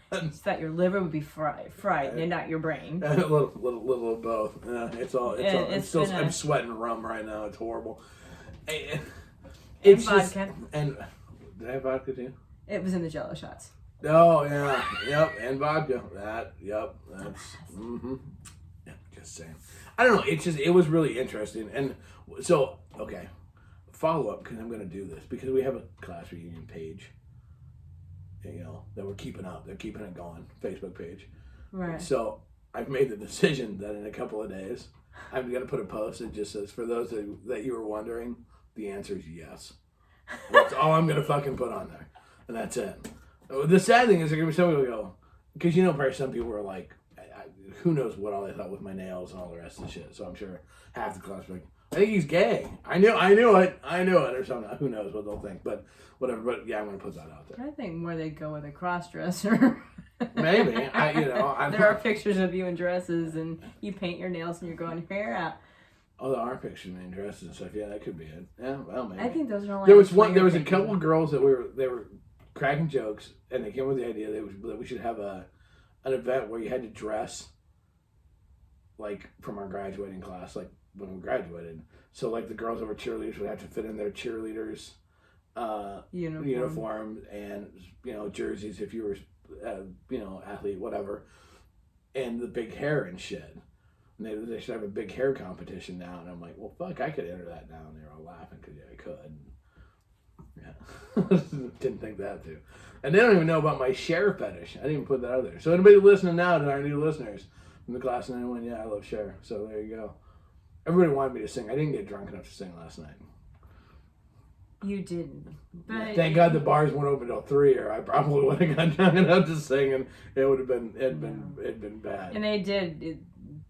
It's that your liver would be fried, and not your brain. A little of both. I'm sweating rum right now. It's horrible. And vodka. And did I have vodka too? It was in the Jello shots. Oh yeah, yep, and vodka. That's Yeah, just saying. I don't know. It was really interesting, and so okay, follow up because I'm gonna do this because we have a class reunion page. That we're keeping up. They're keeping it going. Facebook page. Right. So I've made the decision that in a couple of days, I'm going to put a post that just says, for those that you were wondering, the answer is yes. That's all I'm going to fucking put on there. And that's it. The sad thing is there going to be some people who go, because probably some people were like, who knows what all they thought with my nails and all the rest of the shit. So I'm sure half the class were like, I think he's gay. I knew it, or something. Who knows what they'll think, but whatever. But yeah, I'm gonna put that out there. I think more they go with a cross dresser. Maybe there are pictures of you in dresses, and you paint your nails, and you're going hair out. Oh, there are pictures of me in dresses and stuff. Yeah, that could be it. Yeah, well, maybe. I think those are all. There was a couple of girls that they were cracking jokes, and they came up with the idea that we should have an event where you had to dress like from our graduating class, like when we graduated. So like the girls that were cheerleaders would have to fit in their cheerleaders uniform and jerseys if you were athlete, whatever, and the big hair and shit. And they should have a big hair competition now. And I'm like, well, fuck, I could enter that now. And they were all laughing because I could. Yeah, didn't think that too. And they don't even know about my Cher fetish. I didn't even put that out there. So anybody listening now to our new listeners from the class of 91, yeah, I love Cher. So there you go. Everybody wanted me to sing. I didn't get drunk enough to sing last night. You didn't. But thank God the bars weren't open till 3, or I probably would have got drunk enough to sing, and it'd been bad. And they did.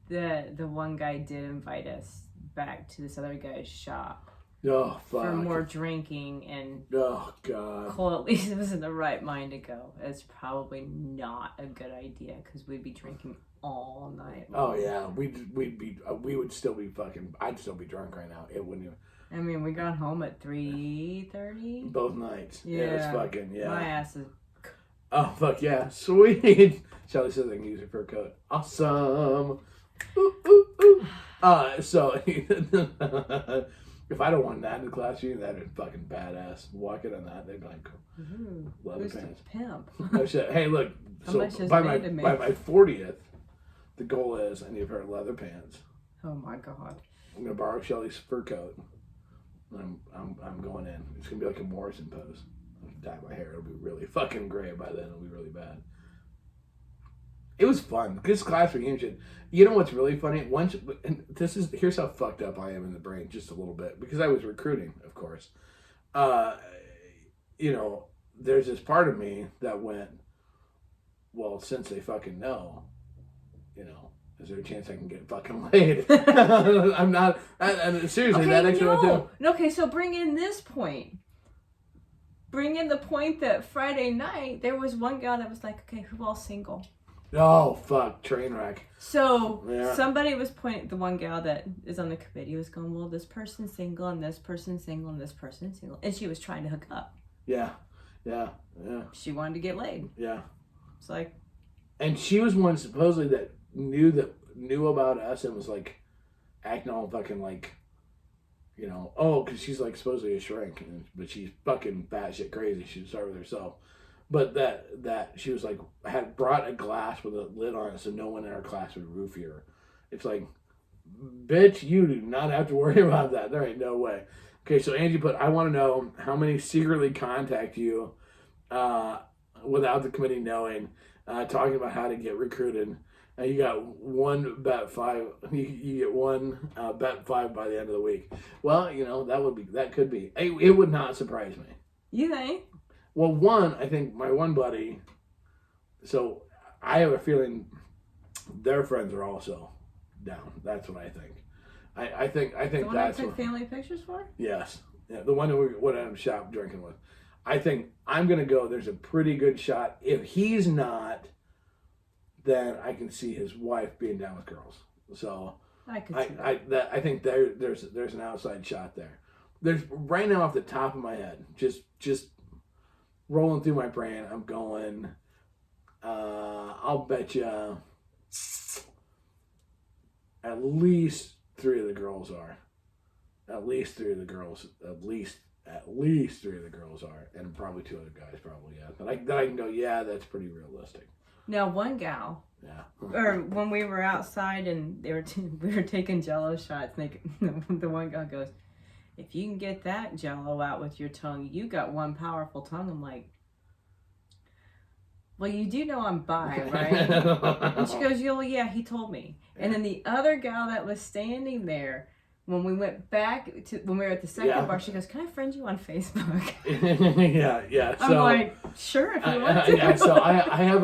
The one guy did invite us back to this other guy's shop. Oh fuck. For more drinking, and oh god. Cole at least was in the right mind to go. It's probably not a good idea because we'd be drinking all night long. Oh yeah, we would still be fucking. I'd still be drunk right now. It wouldn't even. I mean, we got home at 3:30. Both nights. Yeah, it was fucking My ass is. Oh fuck yeah, sweet. Shelly says I can use her fur coat. Awesome. Ooh, ooh, ooh. So if I'd have won that in the class reunion, that'd been fucking badass. Walking on that, they'd be like, leather pants. Pimp. Oh shit! Hey, look. So by my 40th, the goal is I need a pair of leather pants. Oh my god. I'm gonna borrow Shelly's fur coat. I'm going in. It's gonna be like a Morrison pose. I'll dye my hair. It'll be really fucking gray by then. It'll be really bad. It was fun. This class reunion. You know what's really funny? Here's how fucked up I am in the brain, just a little bit, because I was recruiting, of course. There's this part of me that went, well, since they fucking know, is there a chance I can get fucking laid? I'm not. Seriously, okay, that actually went through. Okay, so bring in this point. Bring in the point that Friday night there was one guy that was like, okay, who all single? Oh fuck, train wreck. So somebody was pointing, the one gal that is on the committee was going, well, this person's single and this person's single and this person's single, and she was trying to hook up. Yeah. She wanted to get laid. Yeah. It's like. And she was one supposedly that knew about us and was like acting all fucking like, because she's like supposedly a shrink, but she's fucking batshit crazy. She'd start with herself. But that she was like, had brought a glass with a lid on it so no one in our class would roofie her. It's like, bitch, you do not have to worry about that. There ain't no way. Okay, so Angie put, I want to know how many secretly contact you without the committee knowing, talking about how to get recruited. You got one bet 5. You get one bet 5 by the end of the week. Well, that could be. It would not surprise me. You think? Well, one, I think my one buddy, so I have a feeling their friends are also down. That's what I think. I think the one that's I took family pictures for? Yes. Yeah, the one that we went out of shop drinking with. I think I'm going to go, there's a pretty good shot. If he's not, then I can see his wife being down with girls. So I could see that. I think there's an outside shot there. There's right now off the top of my head, just rolling through my brain. I'm going. I'll bet you at least 3 of the girls are. At least 3 of the girls. At least 3 of the girls are, and probably 2 other guys. Probably yeah. But I can go. Yeah, that's pretty realistic. Now, one gal. Yeah. Or when we were outside and we were taking Jello shots, and the one guy goes, "If you can get that Jello out with your tongue, you got one powerful tongue." I'm like, "Well, you do know I'm bi, right?" And she goes, "Well, yeah, he told me." And then the other gal that was standing there, when we went back to when we were at the second bar, she goes, "Can I friend you on Facebook?" yeah. So, I'm like, "Sure, if you want to." Yeah. So I have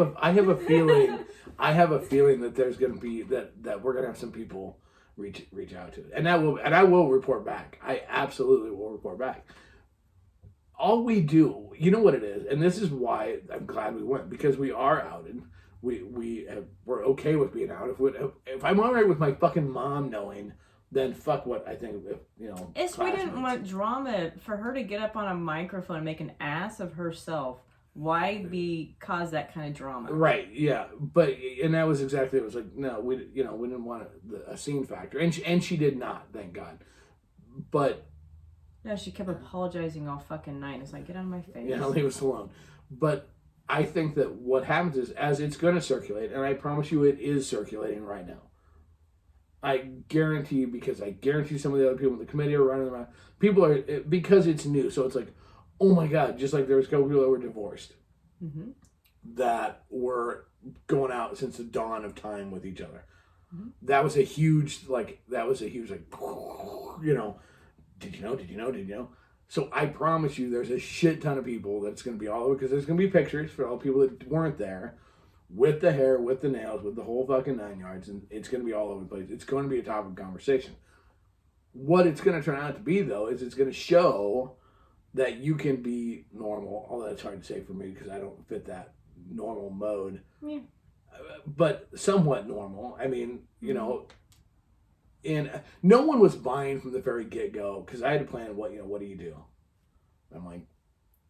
a feeling. I have a feeling that there's going to be that we're going to have some people reach out to it, and I will report back. I absolutely will report back. All we do, you know what it is, and this is why I'm glad we went, because we are outed. We're okay with being out. If I'm alright with my fucking mom knowing, then fuck what I think. We didn't want drama for her to get up on a microphone and make an ass of herself. Why cause that kind of drama? Right, yeah, and that was exactly it. Was like, no, we didn't want a scene factor, and she did not, thank God. But no, she kept apologizing all fucking night. It's like, get out of my face. Yeah, leave us alone. But I think that what happens is, as it's going to circulate, and I promise you, it is circulating right now. I guarantee, because I guarantee some of the other people in the committee are running around. People are, because it's new, so it's like, oh my God, just like there was a couple people that were divorced that were going out since the dawn of time with each other. Mm-hmm. That was a huge, you know, did you know? So I promise you there's a shit ton of people that's going to be all over, because there's going to be pictures for all the people that weren't there, with the hair, with the nails, with the whole fucking 9 yards, and it's going to be all over the place. It's going to be a topic of conversation. What it's going to turn out to be, though, is it's going to show that you can be normal, although it's hard to say for me because I don't fit that normal mode. Yeah. But somewhat normal. I mean, you know, and no one was buying from the very get-go, because I had to plan what do you do? I'm like,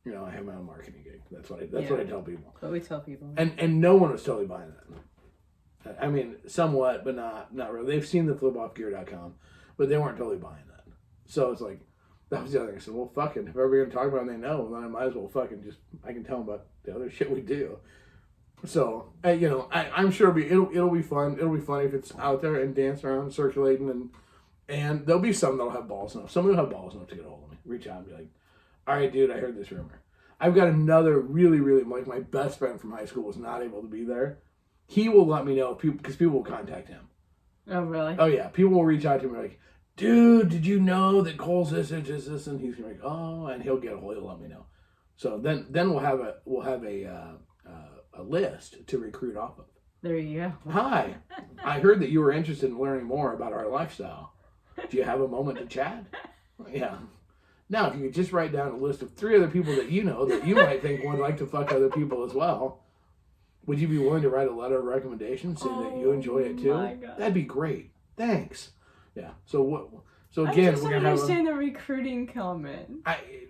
I have my own marketing gig. That's what I tell people. What we tell people. And no one was totally buying that. I mean, somewhat, but not really. They've seen the flipoffgear.com, but they weren't totally buying that. So it's like, that was the other thing. I said, well, fucking, if we're going to talk about it and they know, then I might as well fucking I can tell them about the other shit we do. So, I'm sure it'll be fun. It'll be funny if it's out there and dance around, circulating, and there'll be some that'll have balls enough. Somebody will have balls enough to get a hold of me. Reach out and be like, all right, dude, I heard this rumor. I've got another really, really, like, my best friend from high school was not able to be there. He will let me know, because people will contact him. Oh, really? Oh, yeah. People will reach out to him and be like, dude, did you know that Cole's this and this? And he's like, oh, and he'll get a hold. He'll let me know. So then we'll have a list to recruit off of. There you go. Hi, I heard that you were interested in learning more about our lifestyle. Do you have a moment to chat? Yeah. Now, if you could just write down a list of 3 other people that you know that you might think would like to fuck other people as well, would you be willing to write a letter of recommendation saying that you enjoy it too? My God. That'd be great. Thanks. Yeah. So what? So I again, just we're don't gonna understand the recruiting comment.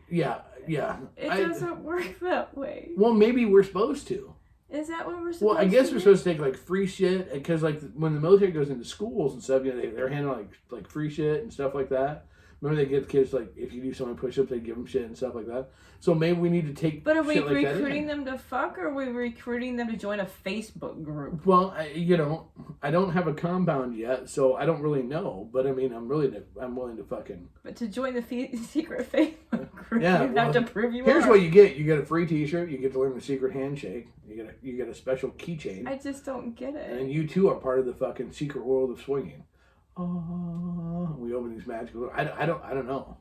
Yeah. It doesn't work that way. Well, maybe we're supposed to. Is that what we're supposed to? Well, I guess we're supposed to take like free shit, because like when the military goes into schools and stuff, they're handling like free shit and stuff like that. Remember, they give kids, like, if you do so many push-ups, they give them shit and stuff like that. So maybe we need to take. But are we shit like recruiting them to fuck, or are we recruiting them to join a Facebook group? Well, I don't have a compound yet, so I don't really know. But I mean, I'm willing to fucking. But to join the secret Facebook group, yeah, you have to prove you here's are. what you get: you get a free T-shirt, you get to learn the secret handshake, you get a special keychain. I just don't get it. And you too are part of the fucking secret world of swinging. Oh, we open these magical. I don't know.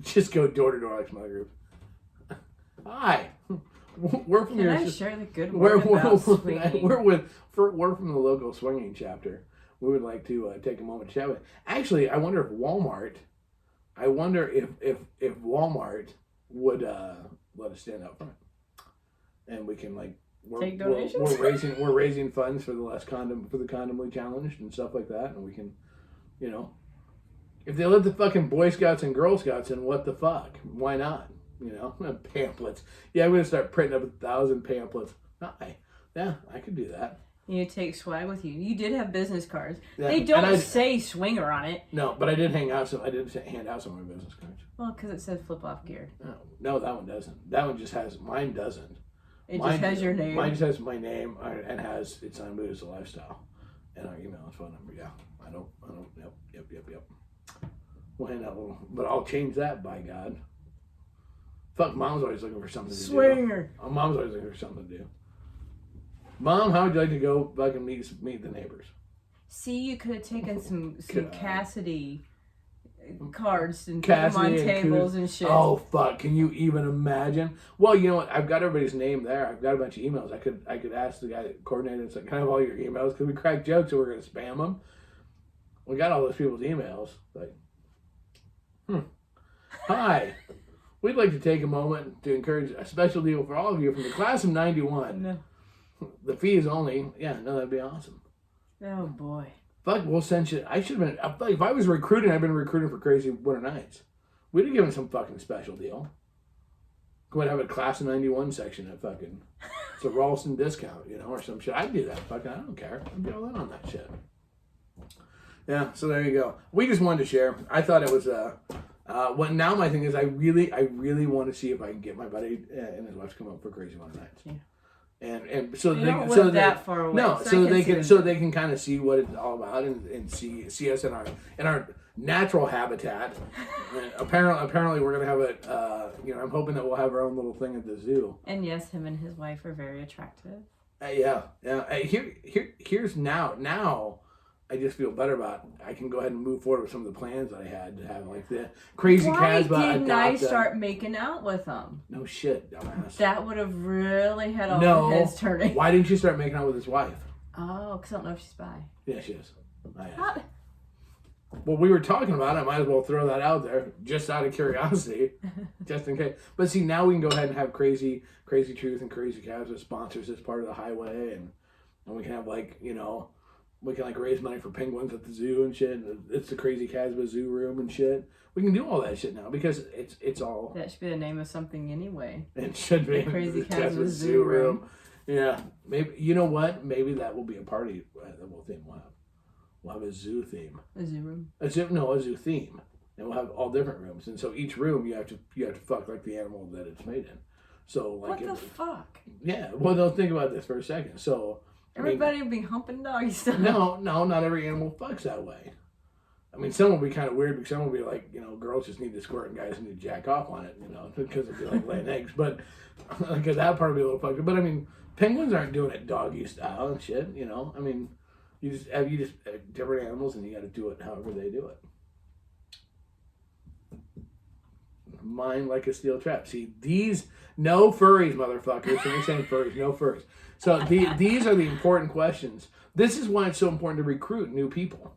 Just go door to door like some other group. Hi, we're from Can your. I share the good word about swinging? We're from the local swinging chapter. We would like to take a moment to chat with. Actually, I wonder if Walmart. I wonder if Walmart would let us stand up front, and we can like. Take donations. We're raising funds for the condom challenged and stuff like that, and we can You know, if they let the fucking Boy Scouts and Girl Scouts in, what the fuck? Why not? You know, pamphlets. Yeah, I'm gonna start printing up 1,000 pamphlets. Yeah, I could do that. You take swag with you. You did have business cards. Yeah, They don't say swinger on it. No, but I did hand out some of my business cards. Well, because it says flip off gear. No, that one doesn't. That one just has, mine doesn't. It just has your name. Mine just has my name and has, it's on Mood as a Lifestyle. And our email and phone number, yeah. I don't, yep. Well, hand out little, but I'll change that, by God. Fuck, Mom's always looking for something to do. Swinger. Mom's always looking for something to do. Mom, how would you like to go fucking meet the neighbors? See, you could have taken some Cassidy cards and put them on tables and shit. Oh fuck! Can you even imagine? Well, you know what? I've got everybody's name there. I've got a bunch of emails. I could ask the guy that coordinated. It's like, can I have all your emails? Because we crack jokes, so we're gonna spam them. We got all those people's emails. Like, hi. We'd like to take a moment to encourage a special deal for all of you from the class of '91. No. The fee is only, that'd be awesome. Oh boy. Fuck, we'll send you. I should have been. If I was recruiting, I've been recruiting for Crazy Winter Nights. We'd have given some fucking special deal. Go ahead and have a class of '91 section at fucking. It's a Ralston discount, or some shit. I'd do that. Fucking, I don't care. I'd be all in on that shit. Yeah, so there you go. We just wanted to share. I thought it was now my thing is I really want to see if I can get my buddy and his wife to come up for Crazy Winter Nights. Yeah. And so they don't live that far away. No, so they can kind of see what it's all about and see us in our natural habitat. And apparently we're gonna have it. I'm hoping that we'll have our own little thing at the zoo. And yes, him and his wife are very attractive. Yeah. Here's now. I just feel better about. I can go ahead and move forward with some of the plans that I had to have, like the Crazy Casbah. Why didn't I start making out with him? No shit, dumbass. That would have really had all the heads turning. Why didn't you start making out with his wife? Oh, because I don't know if she's bi. Yeah, she is. Well, we were talking about it. I might as well throw that out there, just out of curiosity, just in case. But see, now we can go ahead and have Crazy Truth and Crazy Casbah sponsors this part of the highway, and we can have we can raise money for penguins at the zoo and shit. It's the Crazy Casbah Zoo Room and shit. We can do all that shit now because it's all. That should be the name of something anyway. It should be the Crazy Casbah Zoo Room. Yeah, maybe you know what? Maybe that will be a party that we'll have a zoo theme. A zoo room. A zoo theme, and we'll have all different rooms. And so each room you have to fuck like the animal that it's made in. So what the fuck? Yeah. Well, don't think about this for a second. So. Everybody will be humping doggy stuff. No, not every animal fucks that way. I mean, some will be kind of weird because some will be like, girls just need to squirt and guys need to jack off on it, because it'd be like laying eggs. But, because that part would be a little fucked up. But, I mean, penguins aren't doing it doggy style and shit, I mean, you just have different animals and you got to do it however they do it. Mind like a steel trap. See, no furries, motherfuckers. So you're saying furries, no furries. So these are the important questions. This is why it's so important to recruit new people.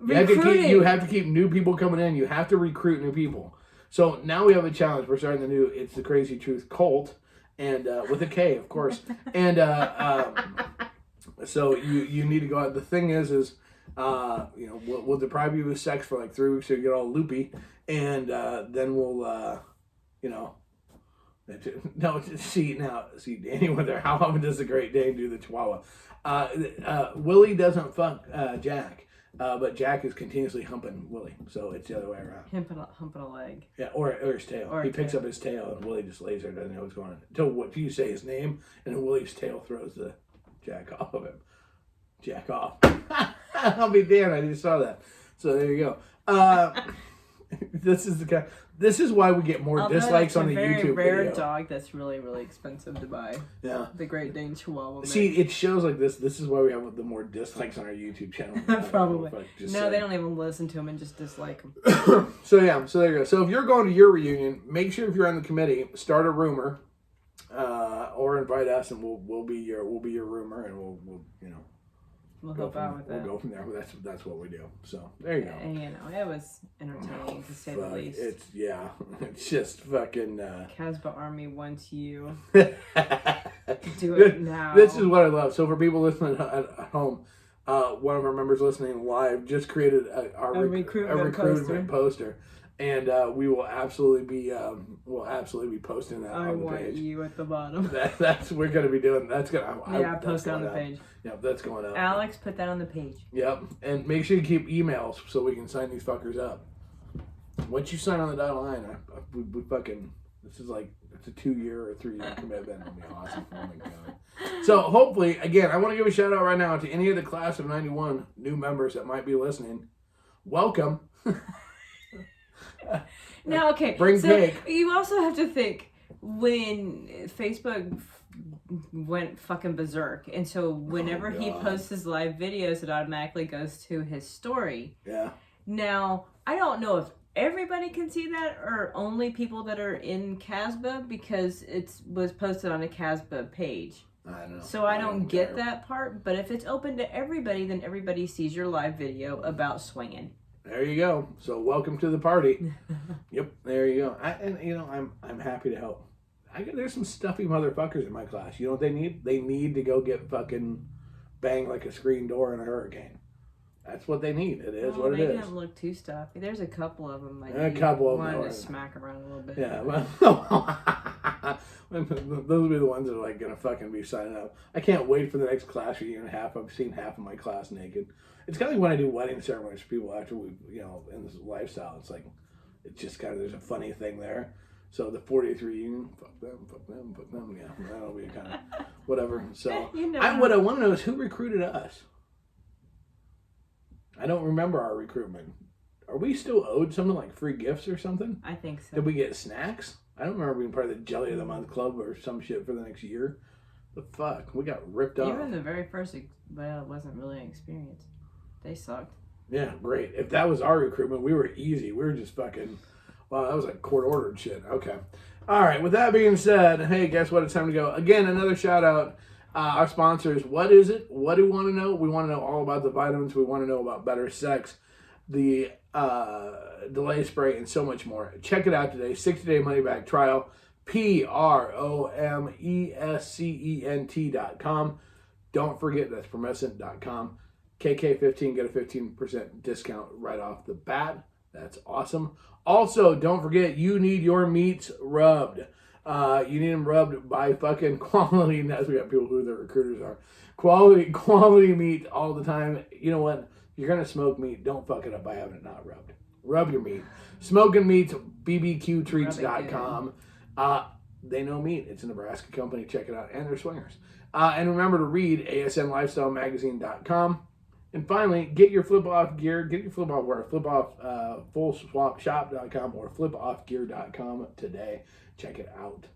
You have to keep new people coming in. You have to recruit new people. So now we have a challenge. We're starting it's the Crazy Truth Cult, and with a K, of course. And so you need to go out. The thing is we'll deprive you of sex for like 3 weeks so you get all loopy, and then we'll No, see, Danny went there. How often does the Great Dane do the Chihuahua? Willie doesn't fuck Jack, but Jack is continuously humping Willie, so it's the other way around. Humping a leg. Yeah, or his tail. He picks up his tail, and Willie just lays there, doesn't know what's going on. Until what you say his name, and then Willie's tail throws the Jack off of him. Jack off. I'll be damned, I just saw that. So there you go. This is why we get more dislikes on the YouTube video. It's a very rare dog that's really, really expensive to buy. Yeah. The Great Dane Chihuahua mix. See, it shows like this. This is why we have the more dislikes on our YouTube channel. Probably. No, they don't even listen to him and just dislike him. So there you go. So if you're going to your reunion, make sure if you're on the committee, start a rumor, or invite us, and we'll be your rumor, and we'll help out with that. We'll go from there. That's what we do. So there you go. And, it was entertaining to say the least. It's just fucking. Casbah Army wants you. Do it now. This is what I love. So for people listening at home, one of our members listening live just created a recruitment poster. And we will absolutely be posting that I on the want page. you at the bottom. We're gonna be doing. That's gonna. Post it on the page. Yep, that's going up. Alex, put that on the page. Yep, and make sure you keep emails so we can sign these fuckers up. Once you sign on the dotted line, we fucking. This is like it's a 2-year or 3-year commitment. It'll be awesome. Oh my god. So hopefully, again, I want to give a shout out right now to any of the class of '91 new members that might be listening. Welcome. Now, okay. Bring cake. You also have to think when Facebook went fucking berserk, and so whenever he posts his live videos, it automatically goes to his story. Yeah. Now, I don't know if everybody can see that or only people that are in Casbah because it was posted on a Casbah page. I don't know. So I don't get that part, but if it's open to everybody, then everybody sees your live video about swinging. There you go. So welcome to the party. Yep, there you go. I'm happy to help. There's some stuffy motherfuckers in my class. You know what they need? They need to go get fucking banged like a screen door in a hurricane. That's what they need. It is what it is. They didn't look too stuffy. There's a couple of them. A couple of them. Wanted to smack around a little bit. Yeah, well, those will be the ones that are like gonna fucking be signing up. I can't wait for the next class reunion. I've seen half of my class naked. It's kind of like when I do wedding ceremonies for people after we, in this lifestyle. It's like, it's just kind of, there's a funny thing there. So the 40th reunion, fuck them. Yeah, that'll be kind of whatever. So what I want to know is who recruited us. I don't remember our recruitment. Are we still owed something like free gifts or something? I think so. Did we get snacks? I don't remember being part of the Jelly of the Month Club or some shit for the next year. The fuck? We got ripped off. Even the very first, it wasn't really an experience. They sucked. Yeah, great. If that was our recruitment, we were easy. We were just fucking, wow, that was like court-ordered shit. Okay. All right, with that being said, hey, guess what? It's time to go. Again, another shout-out. Our sponsors, what is it? What do we want to know? We want to know all about the vitamins. We want to know about better sex, the delay spray, and so much more. Check it out today. 60-day money-back trial. promescent.com. Don't forget, that's promescent.com. KK15, get a 15% discount right off the bat. That's awesome. Also, don't forget, you need your meats rubbed. You need them rubbed by fucking quality. That's we got people who the recruiters are. Quality meat all the time. You know what? If you're gonna smoke meat, don't fuck it up by having it not rubbed. Rub your meat. Smoking Meats, bbqtreats.com. They know meat. It's a Nebraska company. Check it out. And they're swingers. And remember to read asnlifestylemagazine.com. And finally, get your flip-off gear. Get your flip-off where? Flip-off fullswapshop.com or flipoffgear.com today. Check it out.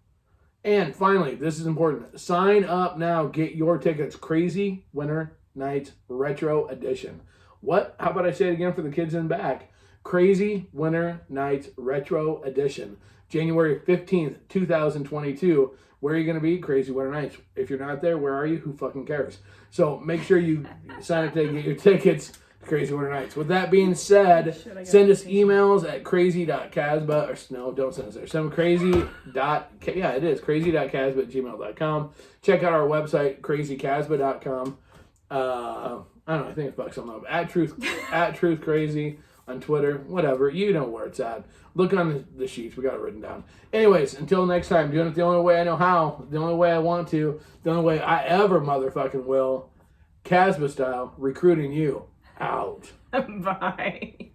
And finally, this is important. Sign up now. Get your tickets. Crazy Winter Nights Retro Edition. What? How about I say it again for the kids in the back? Crazy Winter Nights Retro Edition. January 15th, 2022. Where are you going to be? Crazy Winter Nights. If you're not there, where are you? Who fucking cares? So make sure you sign up today, get your tickets to Crazy Winter Nights. With that being said, send us emails at crazy.casbah, or no, don't send us there. Send crazy.casbah@gmail.com. Check out our website, crazycasbah.com. I don't know, I think it's about something up. At Truth Crazy on Twitter, whatever. You know where it's at. Look on the sheets. We got it written down. Anyways, until next time, doing it the only way I know how, the only way I want to, the only way I ever motherfucking will, Casbah style, recruiting you out. Bye.